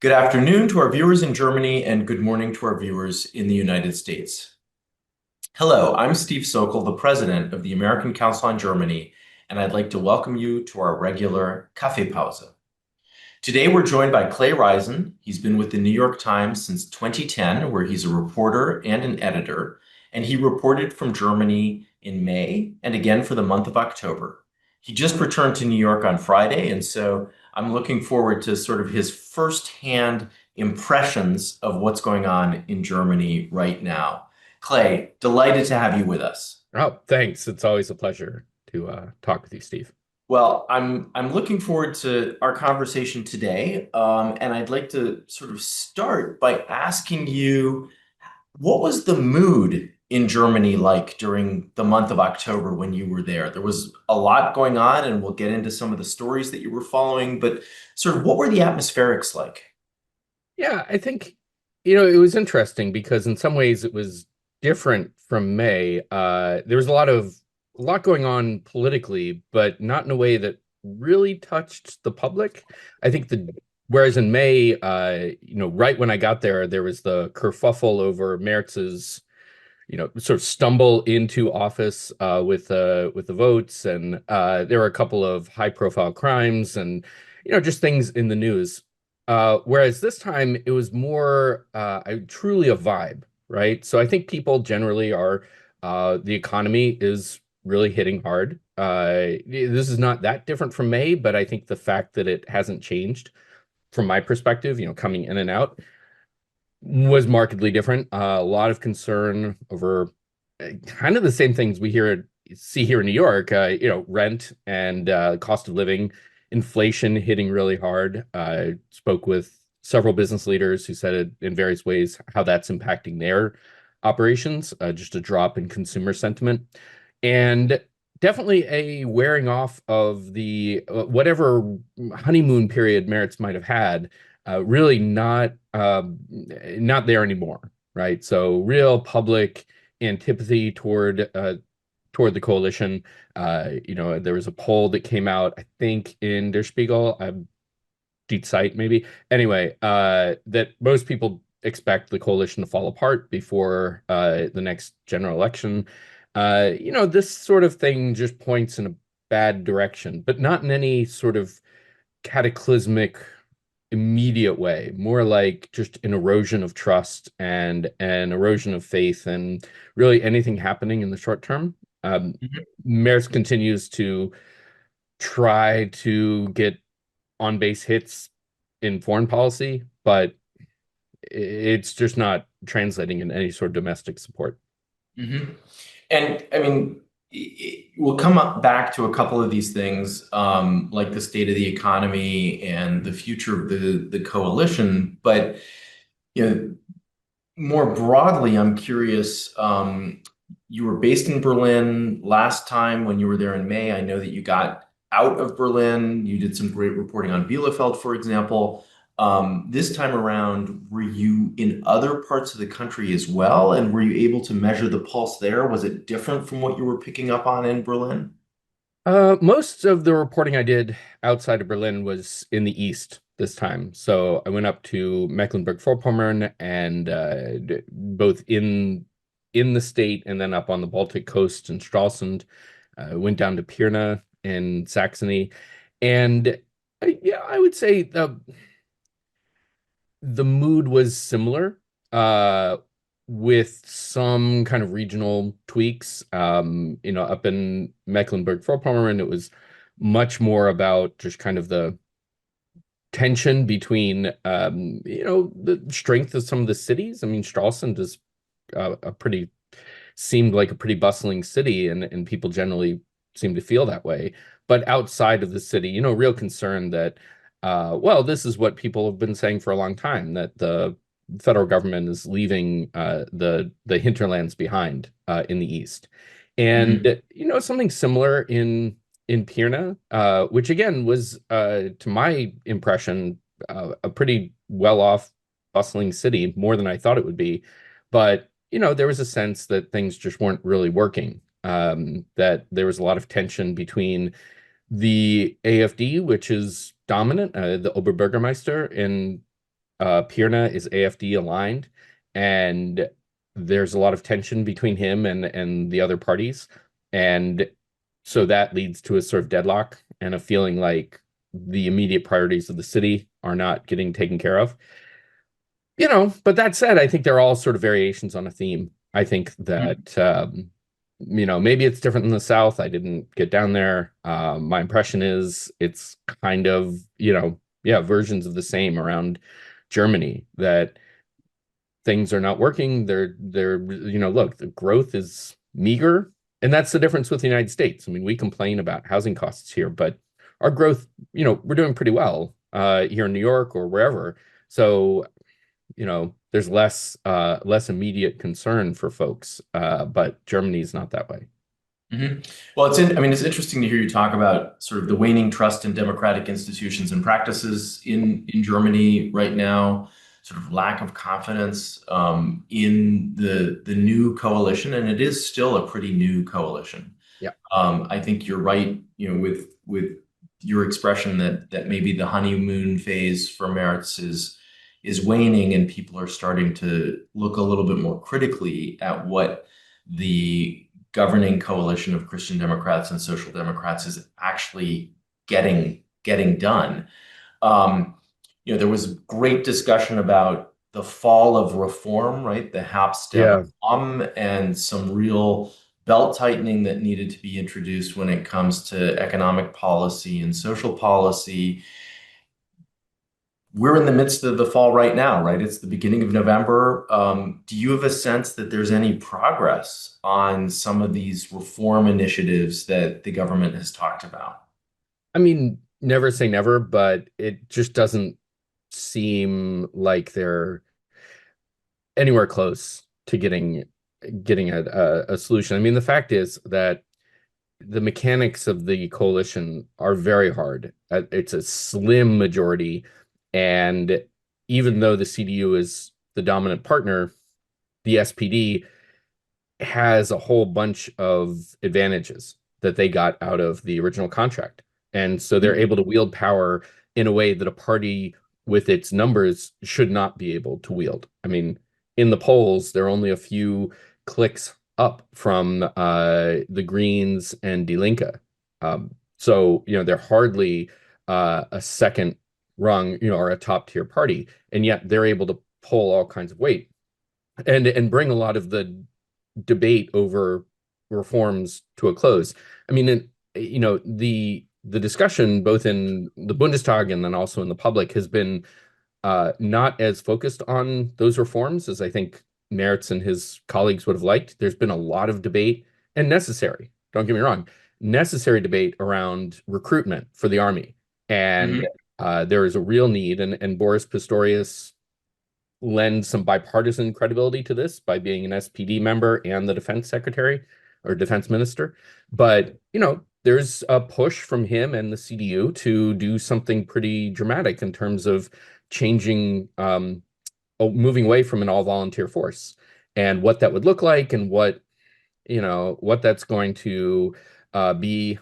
Good afternoon to our viewers in Germany and good morning to our viewers in the United States. Hello, I'm Steve Sokol, the president of the American Council on Germany, and I'd like to welcome you to our regular Kaffeepause. Today we're joined by Clay Risen. He's been with the New York Times since 2010, where he's a reporter and an editor, and he reported from Germany in May and again for the month of October. He just returned to New York on Friday, and so I'm looking forward to sort of his firsthand impressions of what's going on in Germany right now. Clay, delighted to have you with us. Oh, thanks. It's always a pleasure to talk with you, Steve. Well, I'm looking forward to our conversation today, and I'd like to sort of start by asking you, what was the mood in Germany like during the month of October when you were there? There was a lot going on, and we'll get into some of the stories that you were following, but sort of what were the atmospherics like? Yeah, I think, it was interesting because in some ways it was different from May. There was a lot going on politically, but not in a way that really touched the public. I think whereas in May, right when I got there, there was the kerfuffle over Merz's sort of stumble into office with the votes, and there were a couple of high profile crimes and just things in the news. Whereas this time it was more truly a vibe, right? So I think people generally are the economy is really hitting hard. This is not that different from May, but I think the fact that it hasn't changed from my perspective, coming in and out was markedly different. A lot of concern over kind of the same things see here in New York. Rent and cost of living, inflation hitting really hard. I spoke with several business leaders who said it in various ways how that's impacting their operations. Just a drop in consumer sentiment, and definitely a wearing off of the whatever honeymoon period Merritt's might have had, really not there anymore, right? So real public antipathy toward the coalition. There was a poll that came out, I think, in Der Spiegel, Die Zeit maybe. Anyway, that most people expect the coalition to fall apart before the next general election. This sort of thing just points in a bad direction, but not in any sort of cataclysmic immediate way, more like just an erosion of trust and an erosion of faith and really anything happening in the short term. Maris continues to try to get on base hits in foreign policy, but it's just not translating in any sort of domestic support. Mhm. And I mean, we'll come up back to a couple of these things, like the state of the economy and the future of the coalition. But you know, more broadly, I'm curious. You were based in Berlin last time when you were there in May. I know that you got out of Berlin. You did some great reporting on Bielefeld, for example. This time around, were you in other parts of the country as well? And were you able to measure the pulse there? Was it different from what you were picking up on in Berlin? Most of the reporting I did outside of Berlin was in the east this time. So I went up to Mecklenburg-Vorpommern and both in the state and then up on the Baltic coast in Stralsund. Went down to Pirna in Saxony, and yeah, I would say the mood was similar, with some kind of regional tweaks. Up in Mecklenburg-Vorpommern, it was much more about just kind of the tension between, the strength of some of the cities. I mean, Stralsund is a pretty seemed like a pretty bustling city, and people generally seem to feel that way. But outside of the city, real concern that, well, this is what people have been saying for a long time, that the federal government is leaving the hinterlands behind in the east. Mhm. And something similar in Pirna, which again was, to my impression, a pretty well-off, bustling city, more than I thought it would be. But there was a sense that things just weren't really working. That there was a lot of tension between the AfD, which is dominant, the Oberbürgermeister in Pirna is AfD aligned, and there's a lot of tension between him and the other parties, and so that leads to a sort of deadlock and a feeling like the immediate priorities of the city are not getting taken care of. But that said, I think they're all sort of variations on a theme. I think that maybe it's different in the South. I didn't get down there. My impression is it's kind of, yeah, versions of the same around Germany, that things are not working. Look, the growth is meager, and that's the difference with the United States. I mean, we complain about housing costs here, but our growth, we're doing pretty well here in New York or wherever. So there's less immediate concern for folks, but Germany's not that way. Well, I mean, it's interesting to hear you talk about sort of the waning trust in democratic institutions and practices in Germany right now, sort of lack of confidence in the new coalition, and it is still a pretty new coalition. Yeah. I think you're right, with your expression that maybe the honeymoon phase for Merz is waning, and people are starting to look a little bit more critically at what the governing coalition of Christian Democrats and Social Democrats is actually getting done. There was great discussion about the fall of reform, right? The Herbst der Reform, and some real belt tightening that needed to be introduced when it comes to economic policy and social policy. We're in the midst of the fall right now, right? It's the beginning of November. Do you have a sense that there's any progress on some of these reform initiatives that the government has talked about? I mean, never say never, but it just doesn't seem like they're anywhere close to getting a solution. I mean, the fact is that the mechanics of the coalition are very hard. It's a slim majority, and even though the CDU is the dominant partner, the SPD has a whole bunch of advantages that they got out of the original contract. And so they're able to wield power in a way that a party with its numbers should not be able to wield. I mean, in the polls, they're only a few clicks up from the Greens and Die Linke. So, they're hardly a second rung, or a top tier party. And yet they're able to pull all kinds of weight and bring a lot of the debate over reforms to a close. I mean, the discussion both in the Bundestag and then also in the public has been not as focused on those reforms as I think Merz and his colleagues would have liked. There's been a lot of debate, and necessary, don't get me wrong, necessary debate around recruitment for the army. And there is a real need, and Boris Pistorius lends some bipartisan credibility to this by being an SPD member and the defense secretary or defense minister. But, there's a push from him and the CDU to do something pretty dramatic in terms of changing, moving away from an all volunteer force, and what that would look like and what that's going to be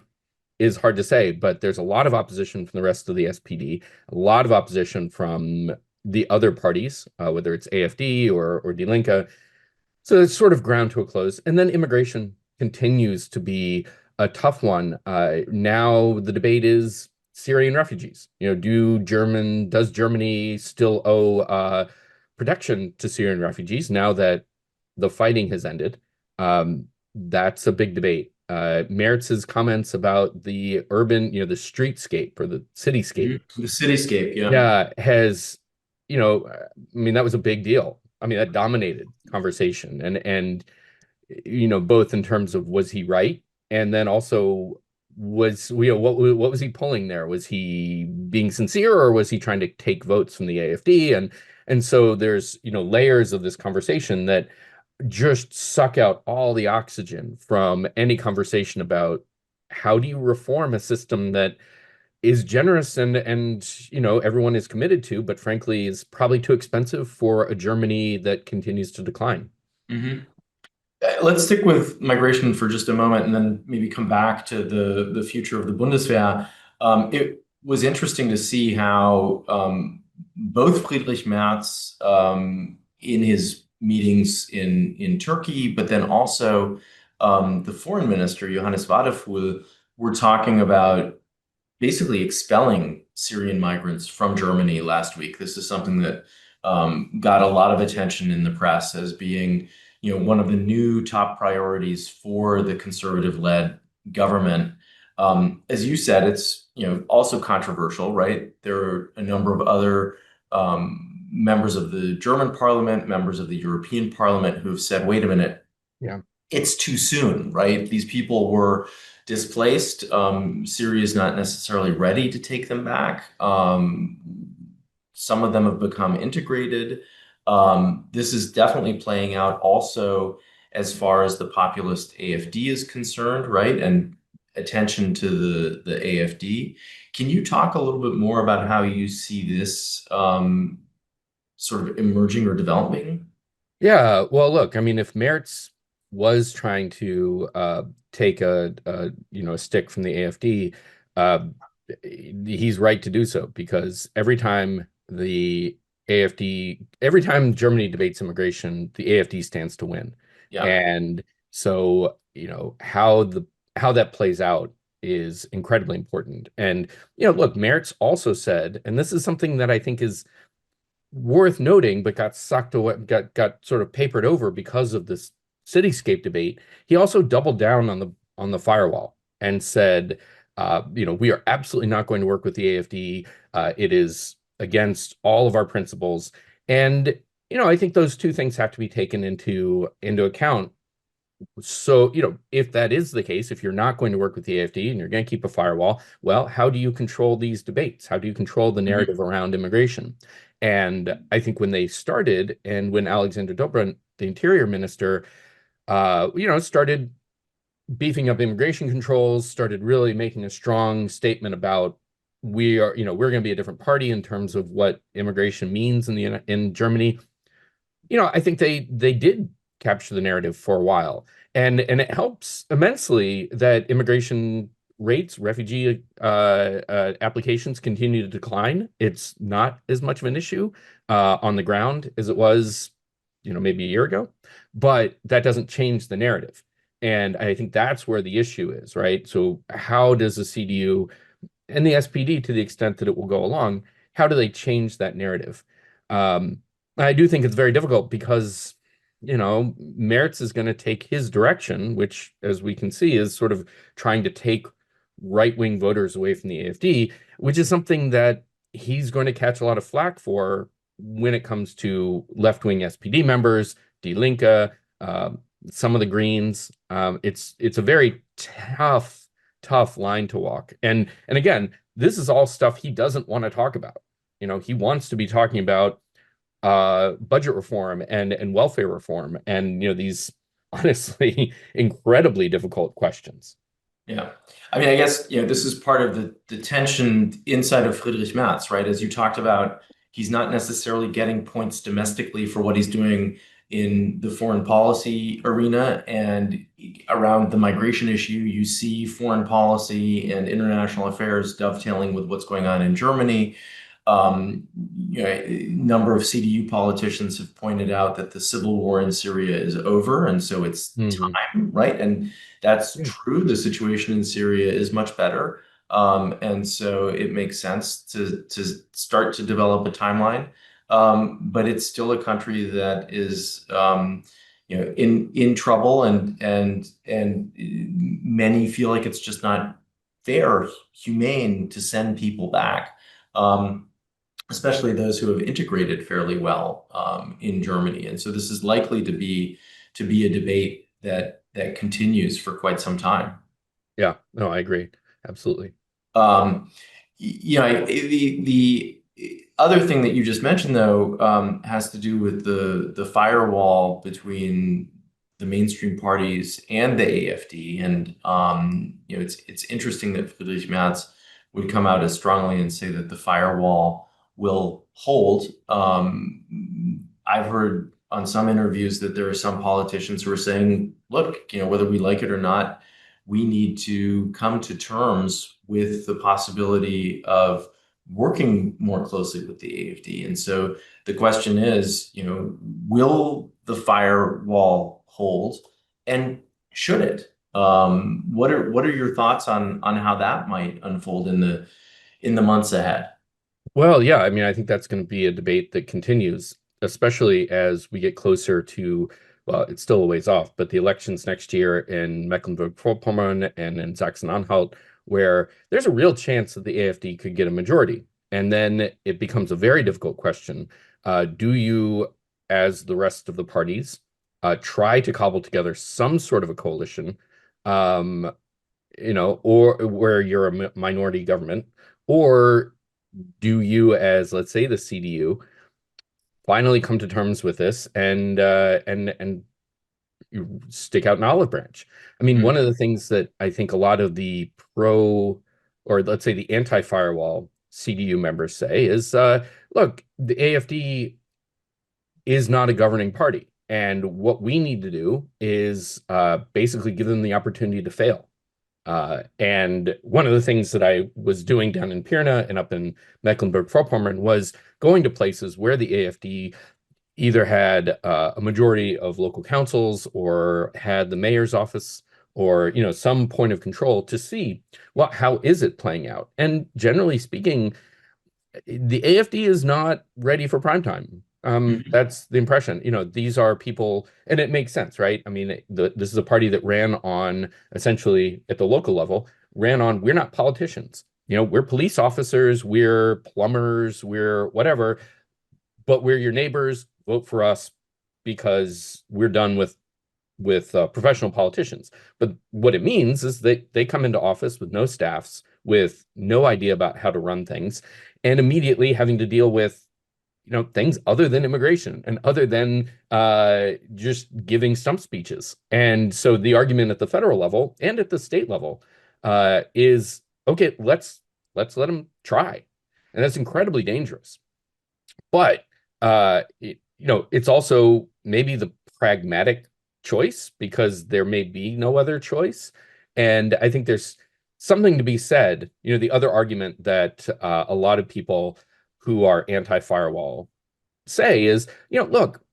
is hard to say. But there's a lot of opposition from the rest of the SPD, a lot of opposition from the other parties, whether it's AfD or Die Linke. So it's sort of ground to a close. And then immigration continues to be a tough one. Now the debate is Syrian refugees. Does Germany still owe protection to Syrian refugees now that the fighting has ended? That's a big debate. Merz's comments about the urban, the streetscape or the cityscape. The cityscape, yeah. Yeah, has, I mean, that was a big deal. I mean, that dominated conversation, and both in terms of was he right, and then also what was he pulling there? Was he being sincere, or was he trying to take votes from the AfD? And so there's layers of this conversation that just suck out all the oxygen from any conversation about how do you reform a system that is generous and everyone is committed to, but frankly is probably too expensive for a Germany that continues to decline. Let's stick with migration for just a moment and then maybe come back to the future of the Bundeswehr. It was interesting to see how both Friedrich Merz in his meetings in Turkey, but then also the foreign minister, Johannes Wadefuhl, were talking about basically expelling Syrian migrants from Germany last week. This is something that got a lot of attention in the press as being, one of the new top priorities for the conservative-led government. As you said, it's, also controversial, right? There are a number of other members of the German parliament, members of the European Parliament who have said, wait a minute, Yeah. it's too soon, right? These people were displaced. Syria is not necessarily ready to take them back. Some of them have become integrated. This is definitely playing out also as far as the populist AFD is concerned, right? And attention to the AFD. Can you talk a little bit more about how you see this sort of emerging or developing? Yeah, well, look, I mean, if Merz was trying to take a stick from the AFD, uh, he's right to do so because every time Germany debates immigration, the AFD stands to win, Yeah. and so how that plays out is incredibly important. And look, Merz also said, and this is something that I think is worth noting, but got sucked away, got sort of papered over because of this cityscape debate. He also doubled down on the firewall and said, we are absolutely not going to work with the AFD. It is against all of our principles. And I think those two things have to be taken into account. So, if that is the case, if you're not going to work with the AFD and you're going to keep a firewall, well, how do you control these debates? How do you control the Mhm. narrative around immigration? And I think when they started, and when Alexander Dobrindt, the interior minister, started beefing up immigration controls, started really making a strong statement about we're going to be a different party in terms of what immigration means in Germany. I think they did capture the narrative for a while, and it helps immensely that immigration rates, refugee applications continue to decline. It's not as much of an issue on the ground as it was, maybe a year ago, but that doesn't change the narrative. And I think that's where the issue is, right? So how does the CDU and the SPD, to the extent that it will go along, how do they change that narrative? Um, I do think it's very difficult because, Merz is going to take his direction, which, as we can see, is sort of trying to take right-wing voters away from the AFD, which is something that he's going to catch a lot of flack for when it comes to left-wing SPD members, Die Linke, some of the Greens. It's a very tough line to walk. And again, this is all stuff he doesn't want to talk about. He wants to be talking about budget reform and welfare reform and these honestly incredibly difficult questions. Yeah. I mean, I guess, this is part of the tension inside of Friedrich Merz, right? As you talked about, he's not necessarily getting points domestically for what he's doing in the foreign policy arena and around the migration issue. You see foreign policy and international affairs dovetailing with what's going on in Germany. A number of CDU politicians have pointed out that the civil war in Syria is over, and so it's Mhm. time, right? And that's Yeah. true. The situation in Syria is much better. And so it makes sense to start to develop a timeline. But it's still a country that is in trouble and many feel like it's just not fair, humane to send people back. Um, Especially those who have integrated fairly well in Germany. And so this is likely to be a debate that continues for quite some time. Yeah, no, I agree. Absolutely. Um, the other thing that you just mentioned, though, has to do with the firewall between the mainstream parties and the AfD. And it's interesting that Friedrich Merz would come out as strongly and say that the firewall will hold. I've heard on some interviews that there are some politicians who are saying, look, whether we like it or not, we need to come to terms with the possibility of working more closely with the AFD. And so the question is, will the firewall hold, and should it? What are your thoughts on how that might unfold in the months ahead? Well, yeah, I mean, I think that's going to be a debate that continues, especially as we get closer to, well, it's still a ways off, but the elections next year in Mecklenburg-Vorpommern and in Saxony-Anhalt, where there's a real chance that the AfD could get a majority. And then it becomes a very difficult question. Do you, as the rest of the parties, try to cobble together some sort of a coalition, um, or where you're a minority government, or do you, as let's say the CDU, finally come to terms with this and you stick out an olive branch? I mean, one of the things that I think a lot of the pro, or let's say the anti-firewall CDU members say is, look, the AfD is not a governing party. And what we need to do is basically give them the opportunity to fail. And one of the things that I was doing down in Pirna and up in Mecklenburg-Vorpommern was going to places where the AfD either had a majority of local councils or had the mayor's office or some point of control to see, well, how is it playing out? And generally speaking, the AfD is not ready for prime time. Mhm. That's the impression. These are people, and it makes sense, right? I mean, this is a party that ran on essentially at the local level, ran on, we're not politicians. We're police officers, we're plumbers, we're whatever, but we're your neighbors. Vote for us because we're done with professional politicians. But what it means is that they come into office with no staffs, with no idea about how to run things, and immediately having to deal with things other than immigration and other than just giving stump speeches. And so the argument at the federal level and at the state level is okay, let's let them try, and that's incredibly dangerous. But it's also maybe the pragmatic choice because there may be no other choice. And I think there's something to be said. The other argument that a lot of people who are anti-firewall say is, look,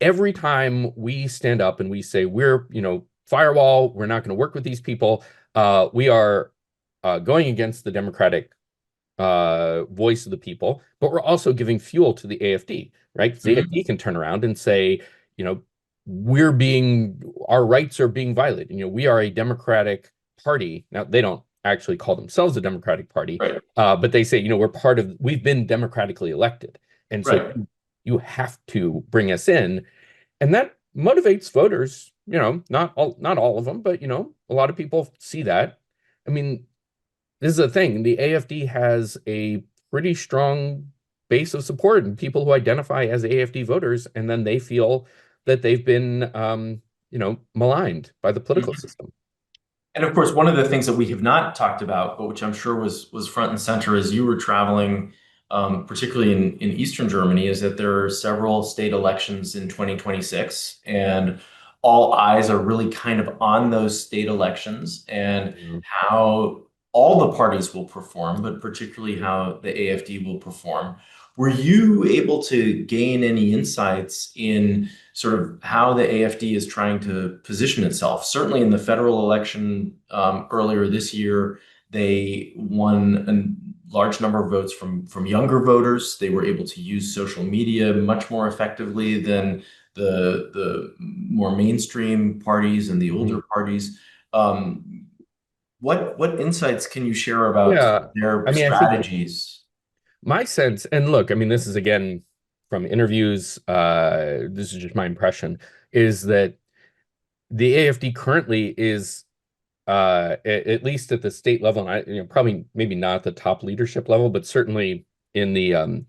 every time we stand up and we say we're, firewall, we're not going to work with these people, we are going against the democratic voice of the people, but we're also giving fuel to the AfD, right? 'Cause the Mhm. AfD can turn around and say, you know, our rights are being violated. We are a democratic party. Now, they don't actually call themselves a democratic party, Right, but they say, we've been democratically elected. And so right. you have to bring us in. And that motivates voters, not all of them, but, a lot of people see that. I mean, this is the thing. The AfD has a pretty strong base of support and people who identify as AfD voters, and then they feel that they've been, maligned by the political Mhm. system. And of course, one of the things that we have not talked about, but which I'm sure was front and center as you were traveling, particularly in Eastern Germany, is that there are several state elections in 2026, and all eyes are really kind of on those state elections and Yeah. how all the parties will perform, but particularly how the AfD will perform. Were you able to gain any insights in sort of how the AfD is trying to position itself? Certainly in the federal election earlier this year, they won a large number of votes from younger voters. They were able to use social media much more effectively than the more mainstream parties and the Mhm. older parties. Um, what insights can you share about Yeah. their I mean, I think strategies? my sense, and look, I mean, this is again from interviews, this is just my impression, is that the AfD currently is at least at the state level, and probably maybe not at the top leadership level, but certainly in the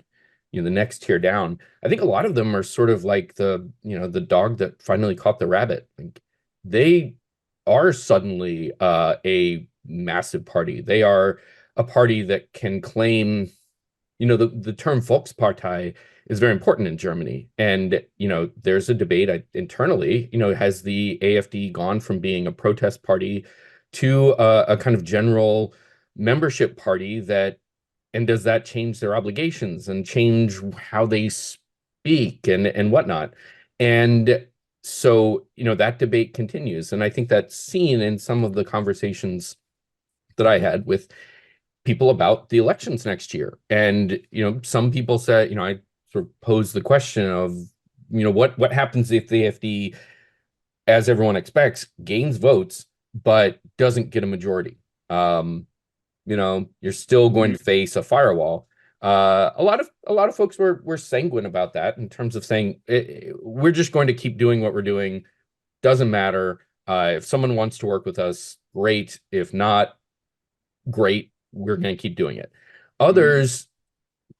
next tier down. I think a lot of them are sort of like the dog that finally caught the rabbit. Like they are suddenly a massive party. They are a party that can claim, the term Volkspartei is very important in Germany. And, there's a debate internally, has the AfD gone from being a protest party to a kind of general membership party that and does that change their obligations and change how they speak and whatnot? And so, that debate continues. And I think that's seen in some of the conversations that I had with people about the elections next year. And, some people said, I sort of posed the question of, what happens if the AfD, as everyone expects, gains votes, but doesn't get a majority? Um, you're still going to face a firewall. A lot of folks were sanguine about that in terms of saying we're just going to keep doing what we're doing. Doesn't matter. If someone wants to work with us, great. If not, great. We're going to keep doing it. Mhm. Others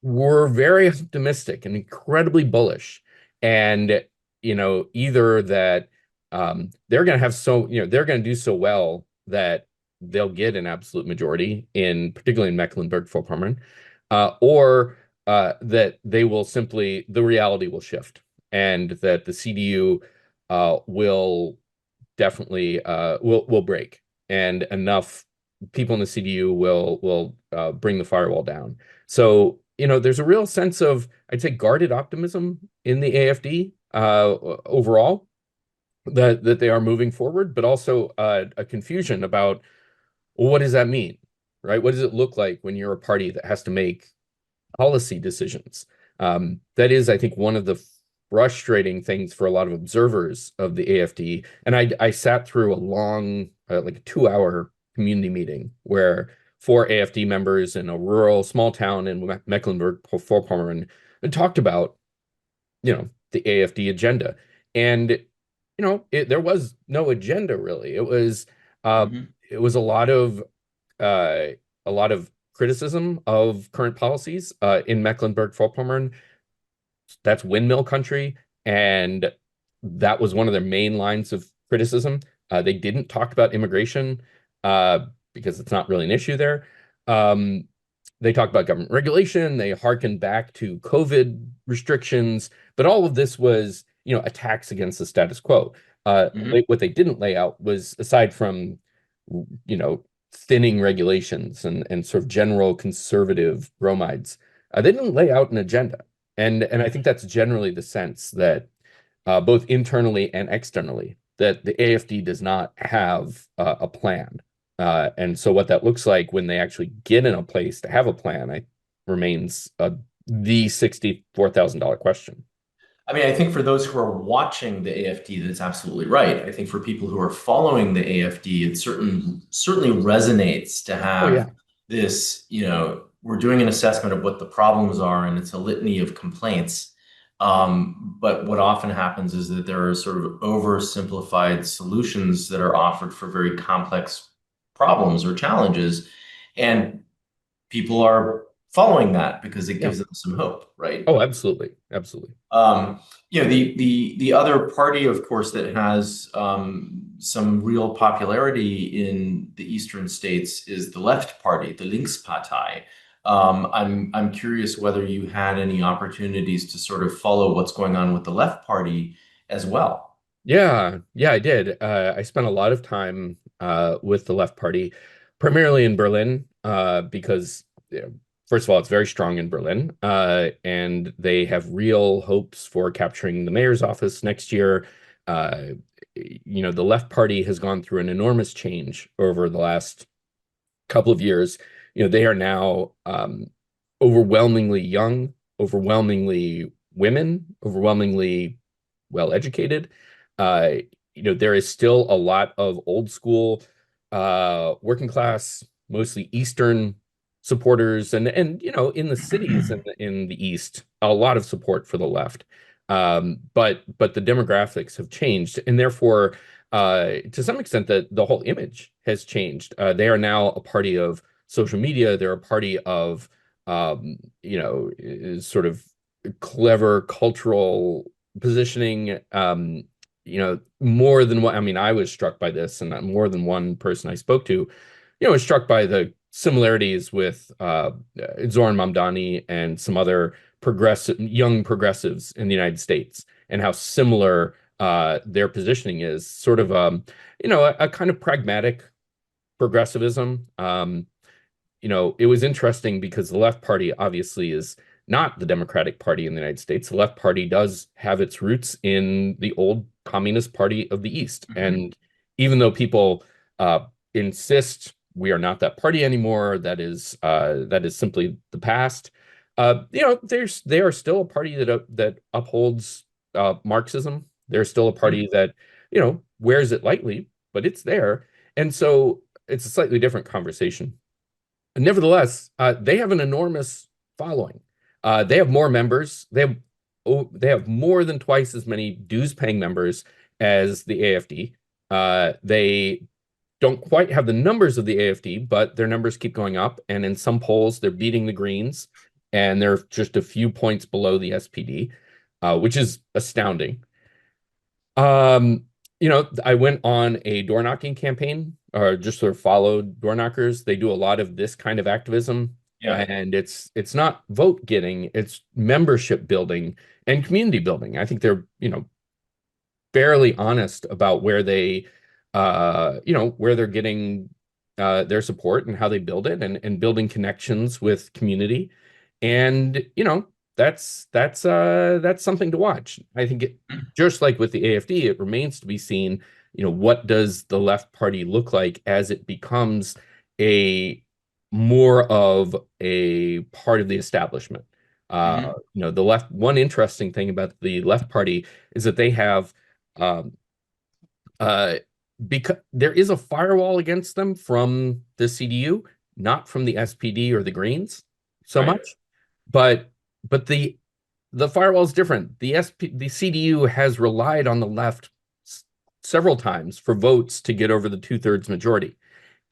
were very optimistic and incredibly bullish, and either that they're going to have they're going to do so well that they'll get an absolute majority in particularly in Mecklenburg-Vorpommern, or that they will simply the reality will shift and that the CDU will definitely will break, and enough people in the CDU will bring the firewall down. So, there's a real sense of, I'd say, guarded optimism in the AfD overall that they are moving forward, but also a confusion about, well, what does that mean, right? What does it look like when you're a party that has to make policy decisions? That is, I think, one of the frustrating things for a lot of observers of the AfD. And I sat through a long, like a 2-hour community meeting where 4 AfD members in a rural small town in Mecklenburg-Vorpommern talked about, the AfD agenda. And, there was no agenda really. Uh, Mhm. it was uh, a lot of criticism of current policies in Mecklenburg-Vorpommern. That's windmill country, and that was one of their main lines of criticism. They didn't talk about immigration because it's not really an issue there. Um, they talked about government regulation. They harkened back to COVID restrictions, but all of this was, attacks against the status quo. Mhm. What they didn't lay out was, aside from, you know, thinning regulations and sort of general conservative bromides, they didn't lay out an agenda. And I think that's generally the sense that both internally and externally, that the AfD does not have a plan. And so what that looks like when they actually get in a place to have a plan, remains the $64,000 question. I mean, I think for those who are watching the AFD, that's absolutely right. I think for people who are following the AFD, it certainly resonates to Oh have yeah. this, we're doing an assessment of what the problems are, and it's a litany of complaints. But what often happens is that there are sort of oversimplified solutions that are offered for very complex problems or challenges, and people are following that because it Yeah. gives them some hope, right? Oh, absolutely. Absolutely. Um, the other party, of course, that has some real popularity in the eastern states is the left party, the Linkspartei. I'm curious whether you had any opportunities to sort of follow what's going on with the left party as well. Yeah, yeah, I did. I spent a lot of time with the Left Party, primarily in Berlin, because, first of all, it's very strong in Berlin, and they have real hopes for capturing the mayor's office next year. Uh, the Left Party has gone through an enormous change over the last couple of years. They are now overwhelmingly young, overwhelmingly women, overwhelmingly well educated. Uh, there is still a lot of old school, working class, mostly Eastern supporters, and in the cities and in the East, a lot of support for the left. But the demographics have changed, and therefore, to some extent, the whole image has changed. They are now a party of social media. They're a party of sort of clever cultural positioning. More than one. I mean, I was struck by this, and more than one person I spoke to, was struck by the similarities with Zoran Mamdani and some other young progressives in the United States, and how similar their positioning is. Sort of, a kind of pragmatic progressivism. it was interesting because the left party obviously is not the Democratic Party in the United States. The left party does have its roots in the old Communist Party of the East. Mhm. And even though people insist we are not that party anymore, that is simply the past. They are still a party that upholds Marxism. They're still a party that, wears it lightly, but it's there. And so it's a slightly different conversation. Nevertheless, they have an enormous following. They have more members. They have more than twice as many dues-paying members as the AFD. They don't quite have the numbers of the AFD, but their numbers keep going up. And in some polls, they're beating the Greens, and they're just a few points below the SPD, which is astounding. Um, I went on a door knocking campaign or just sort of followed door knockers. They do a lot of this kind of activism, Yeah. and it's not vote getting, it's membership building and community building. I think they're, fairly honest about where they're getting their support and how they build it and building connections with community. And, that's something to watch. I think just like with the AFD, it remains to be seen, what does the left party look like as it becomes a more of a part of the establishment. Mhm. The left, one interesting thing about the left party is that they have um, uh, because there is a firewall against them from the CDU, not from the SPD or the Greens so Right. much, but the firewall is different. The CDU has relied on the left several times for votes to get over the two-thirds majority.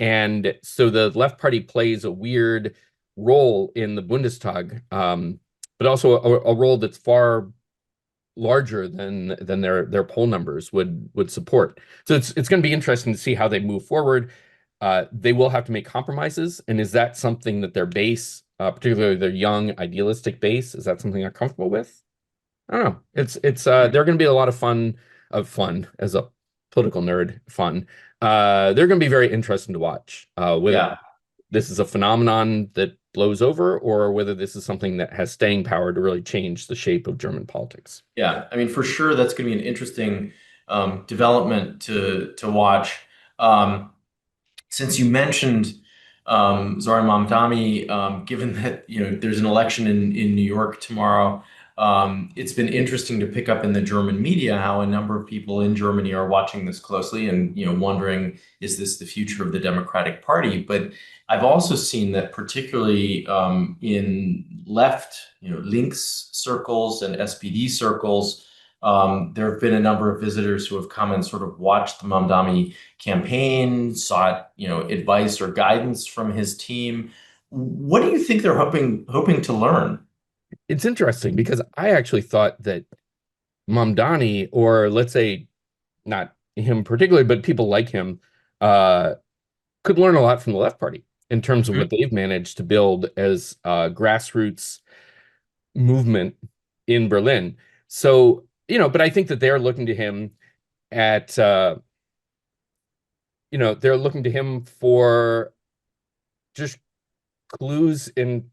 And so the left party plays a weird role in the Bundestag, but also a role that's far larger than their poll numbers would support. So it's going to be interesting to see how they move forward. They will have to make compromises, and is that something that their base, particularly their young idealistic base, is that something they're comfortable with? I don't know. Mhm. They're going to be a lot of fun as a political nerd. Fun. They're going to be very interesting to watch. Whether Yeah. this is a phenomenon that blows over, or whether this is something that has staying power to really change the shape of German politics. Yeah. I mean, for sure, that's going to be an interesting development to watch. Um, Since you mentioned Zoran Mamdani, given that there's an election in New York tomorrow, it's been interesting to pick up in the German media how a number of people in Germany are watching this closely and wondering, is this the future of the Democratic Party? But I've also seen that particularly in left, links circles and SPD circles, there have been a number of visitors who have come and sort of watched the Mamdani campaign, sought, advice or guidance from his team. What do you think they're hoping to learn? It's interesting because I actually thought that Mamdani, or let's say not him particularly, but people like him, uh, could learn a lot from the left party in terms of Mhm. what they've managed to build as a grassroots movement in Berlin. So, but I think that they're looking to him at, they're looking to him for just clues in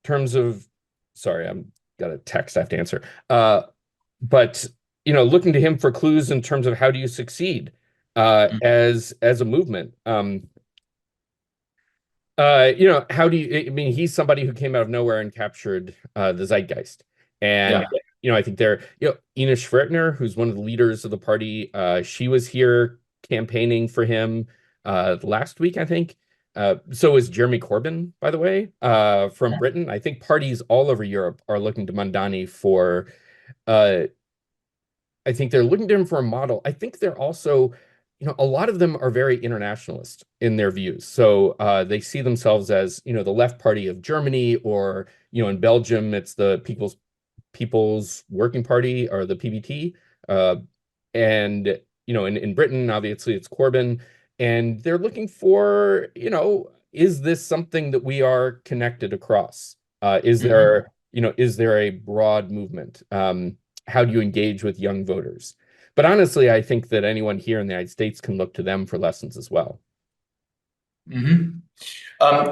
terms of, sorry, I'm got a text I have to answer. But looking to him for clues in terms of how do you succeed as a movement. How do you? I mean, he's somebody who came out of nowhere and captured the zeitgeist. And Yeah. I think Ina Schwertner, who's one of the leaders of the party, she was here campaigning for him last week, I think. So is Jeremy Corbyn, by the way, from Britain. I think parties all over Europe are looking to Mandani for uh, I think they're looking to him for a model. I think they're also, a lot of them are very internationalist in their views. So they see themselves as, the left party of Germany, or, in Belgium, it's the People's Working Party, or the PBT. And, in Britain, obviously it's Corbyn. And they're looking for, is this something that we are connected across? Mhm. Is there a broad movement? How do you engage with young voters? But honestly, I think that anyone here in the United States can look to them for lessons as well. Mhm.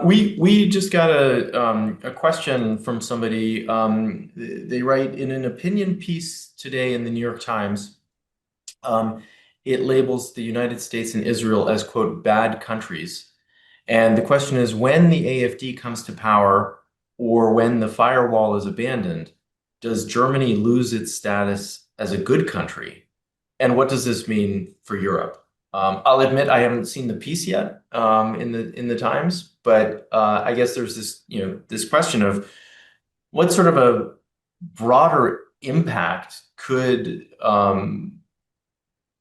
We just got a question from somebody. They write in an opinion piece today in the New York Times. Um, it labels the United States and Israel as, quote, bad countries. And the question is, when the AfD comes to power or when the firewall is abandoned, does Germany lose its status as a good country? And what does this mean for Europe? I'll admit I haven't seen the piece yet in the Times, but I guess there's this, this question of what sort of a broader impact could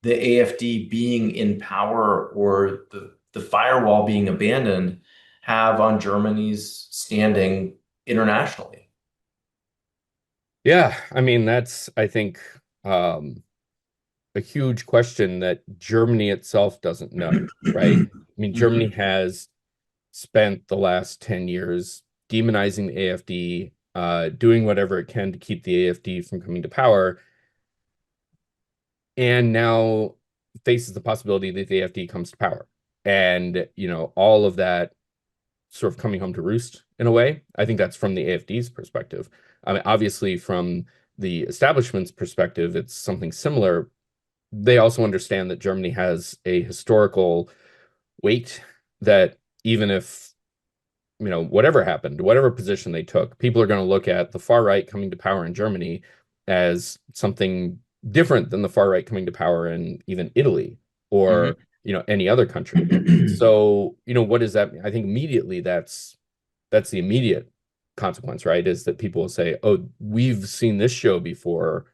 the AfD being in power or the firewall being abandoned have on Germany's standing internationally? Yeah, I mean that's I think um, a huge question that Germany itself doesn't know, right? I mean, Germany Mhm, has spent the last 10 years demonizing the AfD, doing whatever it can to keep the AfD from coming to power, and now faces the possibility that the AfD comes to power. And, all of that sort of coming home to roost in a way. I think that's from the AfD's perspective. I mean, obviously, from the establishment's perspective, it's something similar. They also understand that Germany has a historical weight that even if whatever happened, whatever position they took, people are going to look at the far right coming to power in Germany as something different than the far right coming to power in even Italy or, any other country. mhm. So, what does that mean? I think immediately that's the immediate consequence, right? Is that people will say, "Oh, we've seen this show before.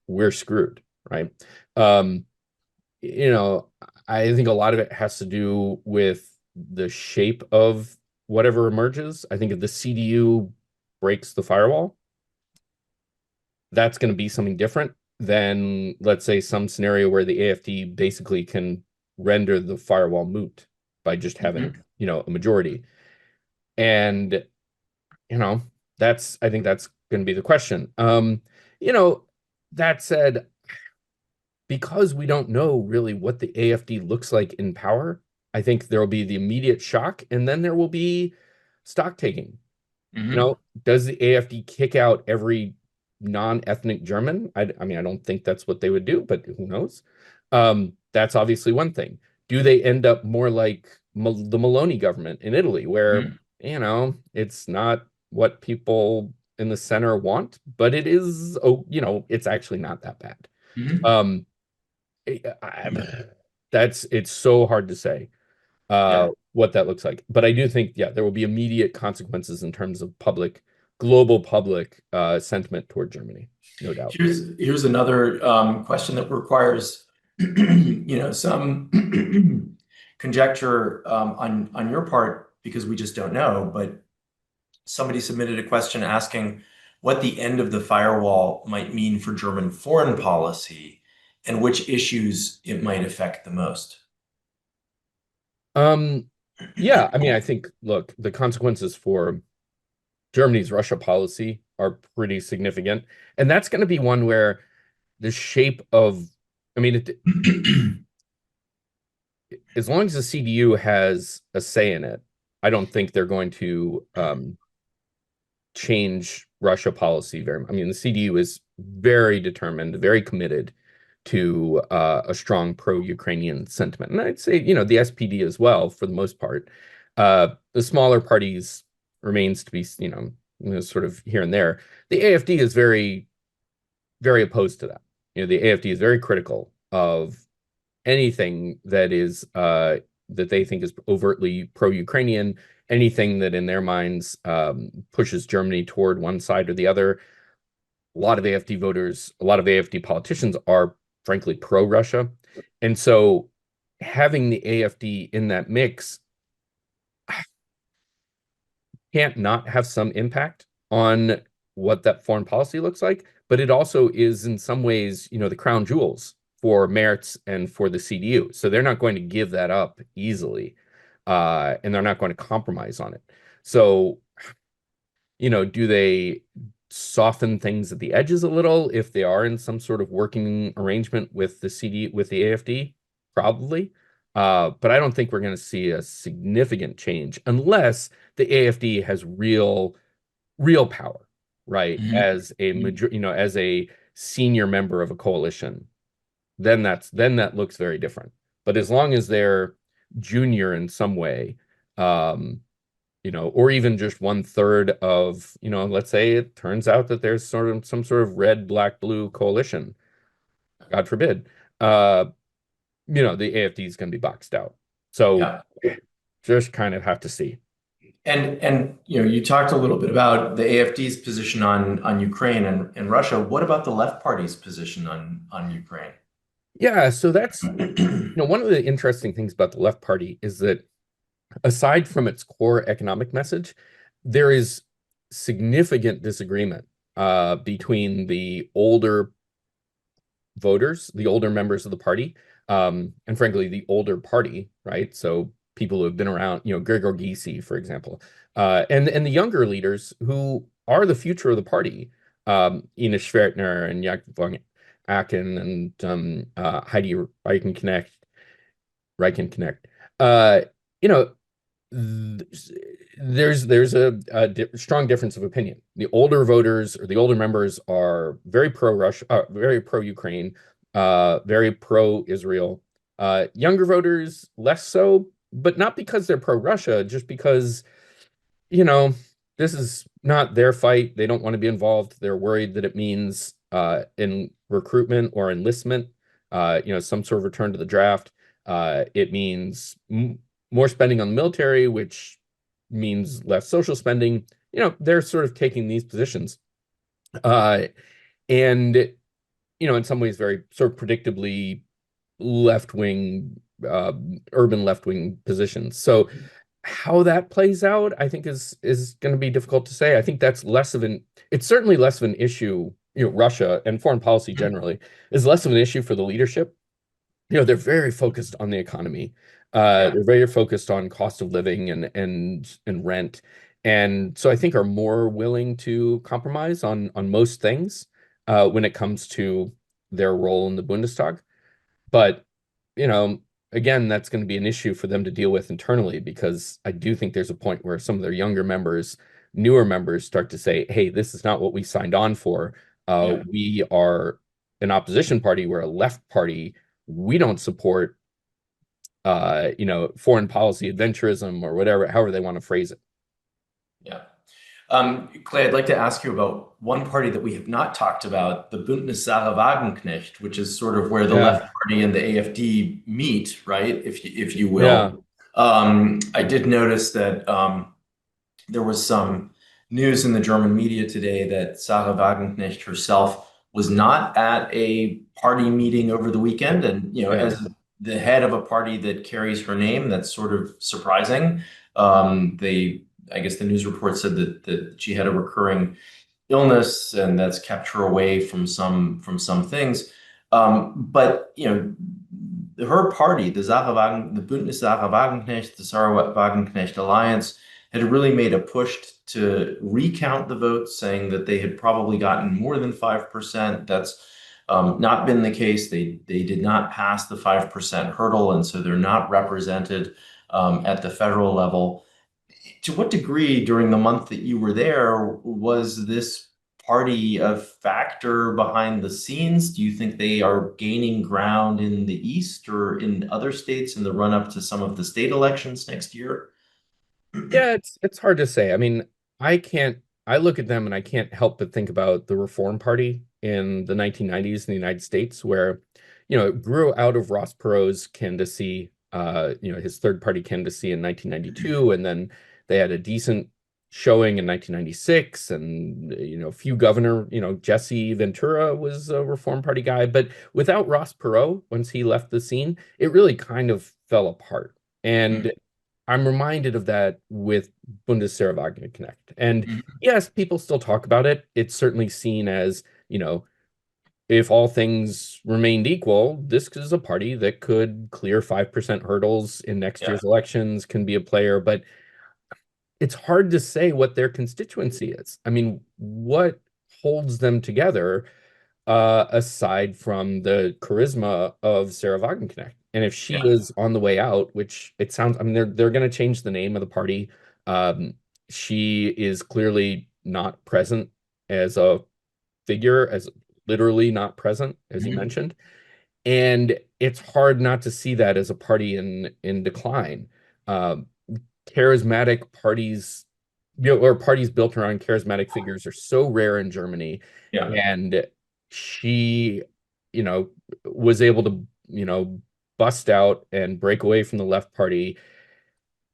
We're screwed," right? Um, you know, I think a lot of it has to do with the shape of whatever emerges. I think if the CDU breaks the firewall, that's going to be something different than, let's say, some scenario where the AfD basically can render the firewall moot by just having, Mhm. a majority. And, you know, I think that's going to be the question. You know, that said, because we don't know really what the AfD looks like in power, I think there will be the immediate shock, and then there will be stock taking. Mhm. Does the AfD kick out every non-ethnic German? I mean, I don't think that's what they would do, but who knows? That's obviously one thing. Do they end up more like the Meloni government in Italy, where, Mhm. it's not what people in the center want, but it is, oh, it's actually not that bad. Mhm. Um, I- it's so hard to say Yeah. what that looks like. But I do think, yeah, there will be immediate consequences in terms of global public sentiment toward Germany, no doubt. Here's another question that requires, some conjecture on your part because we just don't know. But somebody submitted a question asking what the end of the firewall might mean for German foreign policy and which issues it might affect the most. Um, yeah, I mean, I think, look, the consequences for Germany's Russia policy are pretty significant. And that's going to be one where the shape of, I mean, as long as the CDU has a say in it, I don't think they're going to change Russia policy very much. I mean, the CDU is very determined, very committed to a strong pro-Ukrainian sentiment. And I'd say, the SPD as well, for the most part. The smaller parties remains to be, sort of here and there. The AfD is very, very opposed to that. The AfD is very critical of anything that they think is overtly pro-Ukrainian, anything that in their minds pushes Germany toward one side or the other. A lot of AfD voters, a lot of AfD politicians are frankly pro-Russia. And so having the AfD in that mix can't not have some impact on what that foreign policy looks like, but it also is in some ways, the crown jewels for Merz and for the CDU. So they're not going to give that up easily, and they're not going to compromise on it. So, do they soften things at the edges a little if they are in some sort of working arrangement with the AfD? Probably. But I don't think we're going to see a significant change unless the AFD has real power, right? Mhm. As a major, as a senior member of a coalition, then that looks very different. But as long as they're junior in some way, um, or even just one third of, let's say it turns out that there's sort of some sort of red, black, blue coalition, God forbid, uh, the AFD is going to be boxed out. So Yeah. just kind of have to see. And you talked a little bit about the AFD's position on Ukraine and Russia. What about the left party's position on Ukraine? Yeah, so that's, one of the interesting things about the left party is that aside from its core economic message, there is significant disagreement between the older voters, the older members of the party, and frankly, the older party, right? So people who have been around, Gregor Gysi, for example, and the younger leaders who are the future of the party, Ina Schwertner and Jakob von Aken and Heidi Reichenknecht. Uh, you know, there's a strong difference of opinion. The older voters or the older members are very pro-Russia, very pro-Ukraine, very pro-Israel. Younger voters less so, but not because they're pro-Russia, just because, you know, this is not their fight. They don't want to be involved. They're worried that it means in recruitment or enlistment, some sort of return to the draft. It means more spending on the military, which means less social spending. They're sort of taking these positions. Uh, and, in some ways, very sort of predictably left wing, urban left wing positions. So, how that plays out, I think is going to be difficult to say. I think that's it's certainly less of an issue, Russia and foreign policy generally is less of an issue for the leadership. They're very focused on the economy. Yeah. They're very focused on cost of living and rent. And so I think are more willing to compromise on most things when it comes to their role in the Bundestag. But, you know, again, that's going to be an issue for them to deal with internally because I do think there's a point where some of their younger members, newer members start to say, hey, this is not what we signed on for. Yeah. We are an opposition party, we're a left party. We don't support foreign policy adventurism or whatever, however they want to phrase it. Yeah. Clay, I'd like to ask you about one party that we have not talked about, the Bündnis Sarah Wagenknecht, which is sort of where the Yeah, left party and the AfD meet, right? If you yeah, will. I did notice that there was some news in the German media today that Sarah Wagenknecht herself was not at a party meeting over the weekend. And, yeah. as the head of a party that carries her name, that's sort of surprising. I guess the news report said that she had a recurring illness and that's kept her away from some things. But her party, the Bündnis Sarah Wagenknecht, the Sarah Wagenknecht Alliance, had really made a push to recount the votes, saying that they had probably gotten more than 5%. That's not been the case. They did not pass the 5% hurdle, and so they're not represented at the federal level. To what degree during the month that you were there was this party a factor behind the scenes? Do you think they are gaining ground in the East or in other states in the run up to some of the state elections next year? Yeah, it's hard to say. I mean, I can't I look at them and I can't help but think about the Reform Party in the 1990s in the United States, where, it grew out of Ross Perot's candidacy, his third party candidacy in 1992, and then they had a decent showing in 1996, and a few governor, Jesse Ventura was a Reform Party guy, but without Ross Perot, once he left the scene, it really kind of fell apart. And I'm reminded of that with Bundeswehrwagen Connect. And yes, people still talk about it. It's certainly seen as, if all things remained equal, this is a party that could clear 5% hurdles in next Yeah, year's elections, can be a player, but it's hard to say what their constituency is. I mean, what holds them together aside from the charisma of Sarah Wagenknecht? And if she Yeah. is on the way out, which it sounds, I mean, they're going to change the name of the party. Um, she is clearly not present as a figure, as literally not present, as you Mhm. mentioned. And it's hard not to see that as a party in decline. Um, Charismatic parties, or parties built around charismatic figures are so rare in Germany. Yeah. And she, you know, was able to, bust out and break away from the left party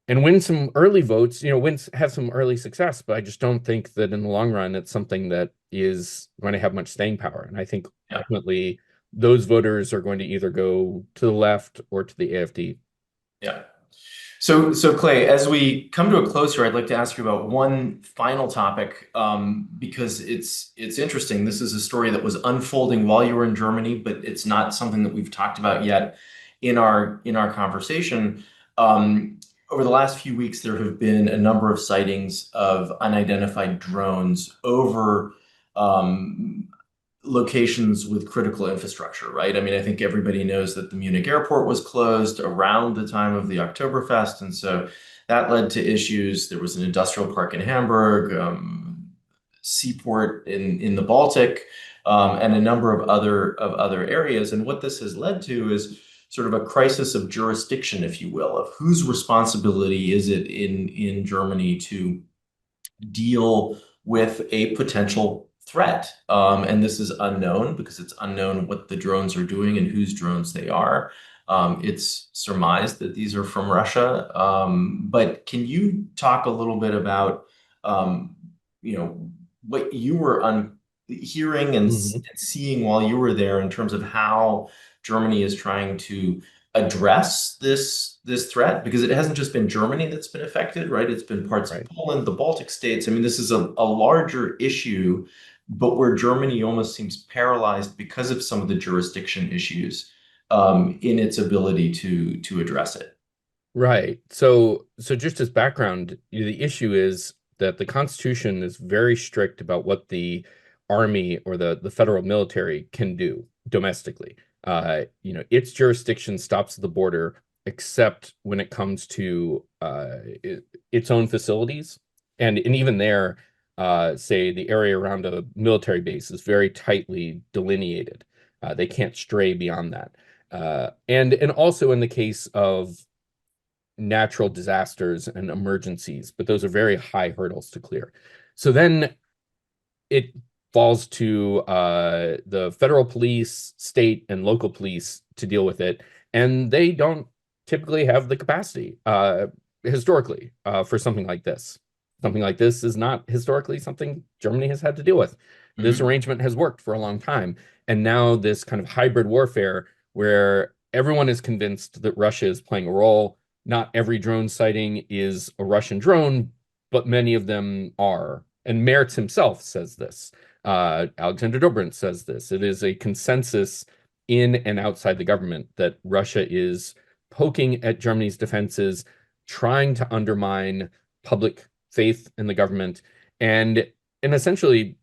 and win some early votes, have some early success. But I just don't think that in the long run, it's something that is going to have much staying power. And I think Yeah. ultimately those voters are going to either go to the left or to the AfD. Yeah. So Clay, as we come to a close here, I'd like to ask you about one final topic, because it's interesting. This is a story that was unfolding while you were in Germany, but it's not something that we've talked about yet in our conversation. Over the last few weeks, there have been a number of sightings of unidentified drones over um, locations with critical infrastructure, right? I mean, I think everybody knows that the Munich airport was closed around the time of the Oktoberfest, and so that led to issues. There was an industrial park in Hamburg, seaport in the Baltic, and a number of other areas. And what this has led to is sort of a crisis of jurisdiction, if you will, of whose responsibility is it in Germany to deal with a potential threat. And this is unknown because it's unknown what the drones are doing and whose drones they are. It's surmised that these are from Russia. But can you talk a little bit about, um, what you were hearing Mhm. and seeing while you were there in terms of how Germany is trying to address this threat, because it hasn't just been Germany that's been affected, right? It's been parts of Right. Poland, the Baltic states. I mean, this is a larger issue, but where Germany almost seems paralyzed because of some of the jurisdiction issues, in its ability to address it. Right. So just as background, the issue is that the Constitution is very strict about what the army or the federal military can do domestically. Its jurisdiction stops at the border, except when it comes to its own facilities, and even there, say the area around a military base is very tightly delineated. They can't stray beyond that. And also in the case of natural disasters and emergencies, but those are very high hurdles to clear. So then it falls to the federal police, state, and local police to deal with it, and they don't typically have the capacity historically for something like this. Something like this is not historically something Germany has had to deal with. This Mhm. arrangement has worked for a long time, and now this kind of hybrid warfare where everyone is convinced that Russia is playing a role. Not every drone sighting is a Russian drone, but many of them are. And Merz himself says this. Alexander Dobrindt says this. It is a consensus in and outside the government that Russia is poking at Germany's defenses, trying to undermine public faith in the government, and and essentially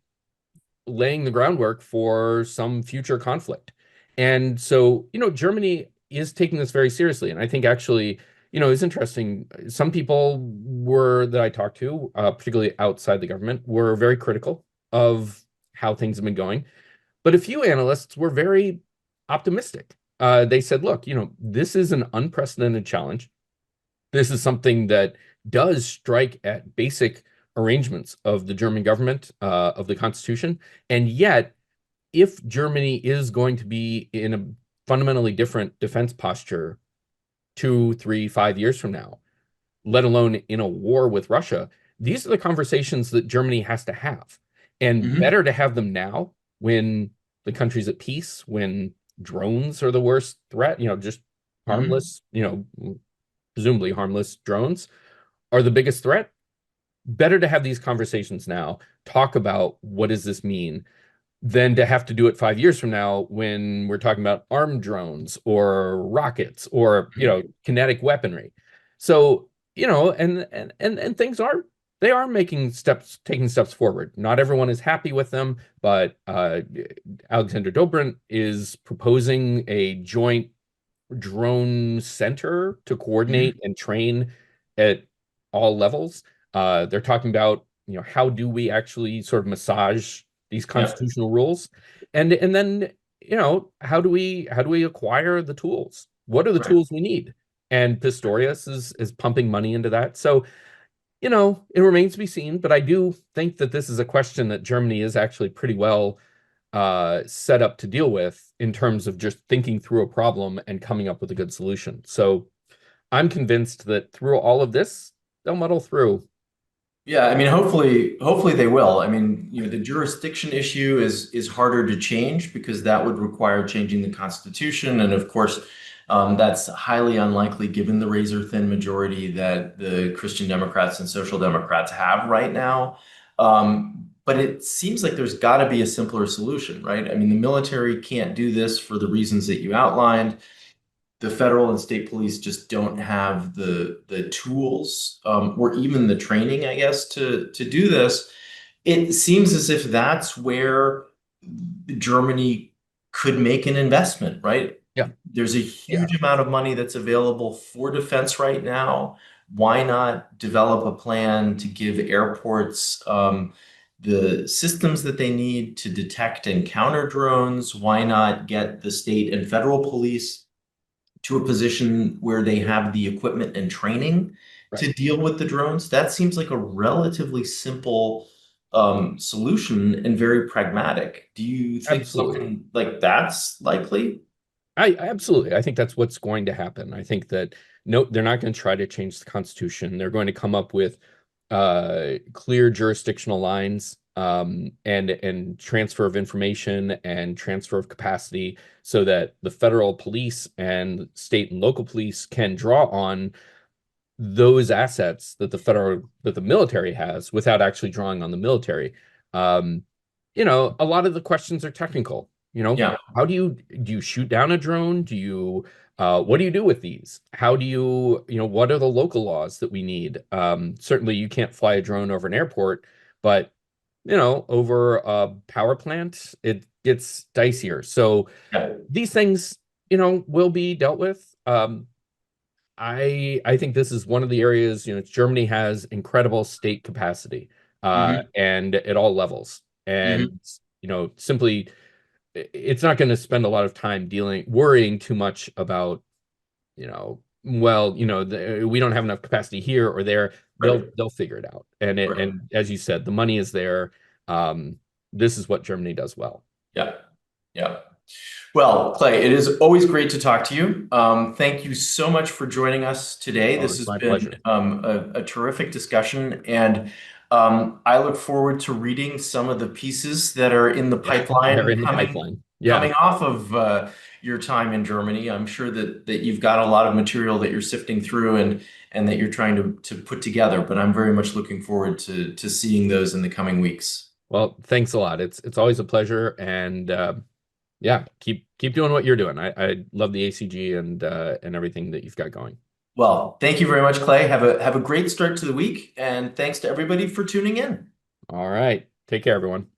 laying the groundwork for some future conflict. And so, Germany is taking this very seriously. And I think actually, it's interesting. Some people that I talked to, particularly outside the government, were very critical of how things have been going. But a few analysts were very optimistic. They said, look, this is an unprecedented challenge. This is something that does strike at basic arrangements of the German government, of the Constitution. And yet, if Germany is going to be in a fundamentally different defense posture 2, 3, 5 years from now, let alone in a war with Russia, these are the conversations that Germany has to have. And Mhm. better to have them now when the country's at peace, when drones are the worst threat, just Mhm. harmless, presumably harmless drones are the biggest threat. Better to have these conversations now, talk about what does this mean, than to have to do it 5 years from now when we're talking about armed drones or rockets or kinetic weaponry. So and things are they are taking steps forward. Not everyone is happy with them, but Alexander Dobrindt is proposing a joint drone center to Mhm. coordinate and train at all levels. They're talking about, how do we actually sort of massage these Yep. constitutional rules, and then, how do we acquire the tools? What are the Right. tools we need? And Pistorius is pumping money into that. So, it remains to be seen, but I do think that this is a question that Germany is actually pretty well set up to deal with in terms of just thinking through a problem and coming up with a good solution. So I'm convinced that through all of this, they'll muddle through. Yeah, I mean, hopefully they will. I mean, the jurisdiction issue is harder to change because that would require changing the Constitution, and of course, that's highly unlikely given the razor-thin majority that the Christian Democrats and Social Democrats have right now. But it seems like there's got to be a simpler solution, right? I mean, the military can't do this for the reasons that you outlined. The federal and state police just don't have the tools or even the training, I guess, to do this. It seems as if that's where Germany could make an investment, right? Yeah, There's a yeah, huge amount of money that's available for defense right now. Why not develop a plan to give airports the systems that they need to detect and counter drones? Why not get the state and federal police to a position where they have the equipment and training right. to deal with the drones? That seems like a relatively simple solution and very pragmatic. Do you think Absolutely. something like that's likely? Absolutely. I think that's what's going to happen. I think that no, they're not going to try to change the Constitution. They're going to come up with clear jurisdictional lines, and transfer of information and transfer of capacity so that the federal police and state and local police can draw on those assets that the military has without actually drawing on the military. Um, a lot of the questions are technical. Yeah, How do you shoot down a drone? What do you do with these? How do what are the local laws that we need? Certainly you can't fly a drone over an airport, but over a power plant, it gets dicier. So yeah. these things, will be dealt with. I think this is one of the areas, Germany has incredible state capacity, Hmm. and at all levels. Hmm. And, simply it's not going to spend a lot of time worrying too much about, well, we don't have enough capacity here or there. They'll Right, they'll figure it out. right. And as you said, the money is there. Um, this is what Germany does well. Yeah, yeah. Well, Clay, it is always great to talk to you. Thank you so much for joining us today. Oh, This it's has my been pleasure. a terrific discussion, and I look forward to reading some of the pieces that are in the Yeah, they're pipeline in the pipeline. Yeah. coming off of your time in Germany. I'm sure that you've got a lot of material that you're sifting through and that you're trying to put together. But I'm very much looking forward to seeing those in the coming weeks. Well, thanks a lot. It's always a pleasure, and yeah, keep doing what you're doing. I love the ACG and everything that you've got going. Well, thank you very much, Clay. Have a great start to the week, and thanks to everybody for tuning in. All right, take care, everyone.